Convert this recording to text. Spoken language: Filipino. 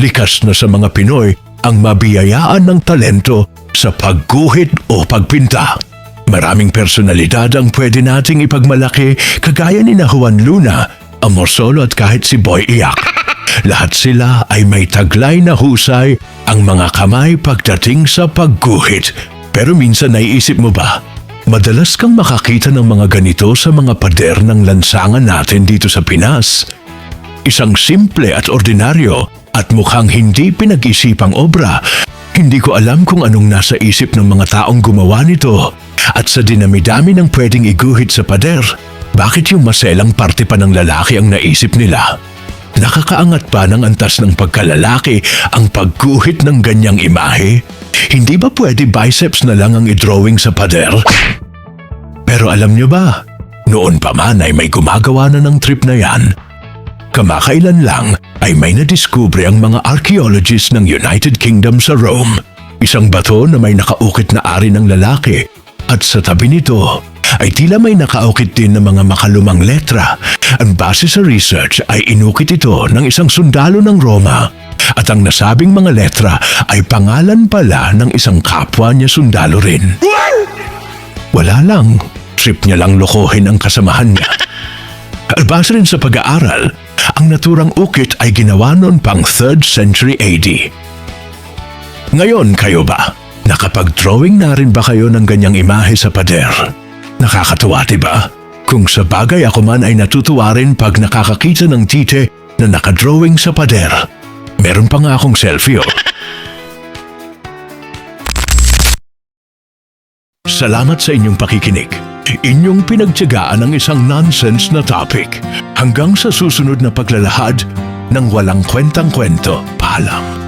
Likas na sa mga Pinoy ang mabiyayaan ng talento sa pagguhit o pagpinta. Maraming personalidad ang pwede nating ipagmalaki kagaya ni Juan Luna, Amor Solo at kahit si Boy Iyak. Lahat sila ay may taglay na husay ang mga kamay pagdating sa pagguhit. Pero minsan naiisip mo ba, madalas kang makakita ng mga ganito sa mga pader ng lansangan natin dito sa Pinas. Isang simple at ordinaryo at mukhang hindi pinag-isipang obra. Hindi ko alam kung anong nasa isip ng mga taong gumawa nito. At sa dinami-dami ng pwedeng iguhit sa pader, bakit yung maselang parte pa ng lalaki ang naisip nila? Nakakaangat pa ng antas ng pagkalalaki ang pagguhit ng ganyang imahe? Hindi ba pwede biceps na lang ang i-drawing sa pader? Pero alam nyo ba, noon pa man ay may gumagawa na ng trip na yan. Kamakailan lang ay may nadiskubre ang mga archaeologists ng United Kingdom sa Rome. Isang bato na may nakaukit na ari ng lalaki at sa tabi nito ay tila may nakaukit din ng mga makalumang letra. Ang base sa research ay inukit ito ng isang sundalo ng Roma at ang nasabing mga letra ay pangalan pala ng isang kapwa niya sundalo rin. Wala lang, trip niya lang lokohin ang kasamahan niya. Base rin sa pag-aaral, ang naturang ukit ay ginawa noon pang 3rd century AD. Ngayon kayo ba? Nakapag-drawing na rin ba kayo ng ganyang imahe sa pader? Nakakatuwa, diba? Kung sa bagay ako man ay natutuwa rin pag nakakakita ng tite na nakadrawing sa pader. Meron pa nga akong selfie, oh. Salamat sa inyong pakikinig. Inyong pinagtiyagaan ang isang nonsense na topic. Hanggang sa susunod na paglalahad ng walang kwentang kwento. Paalam.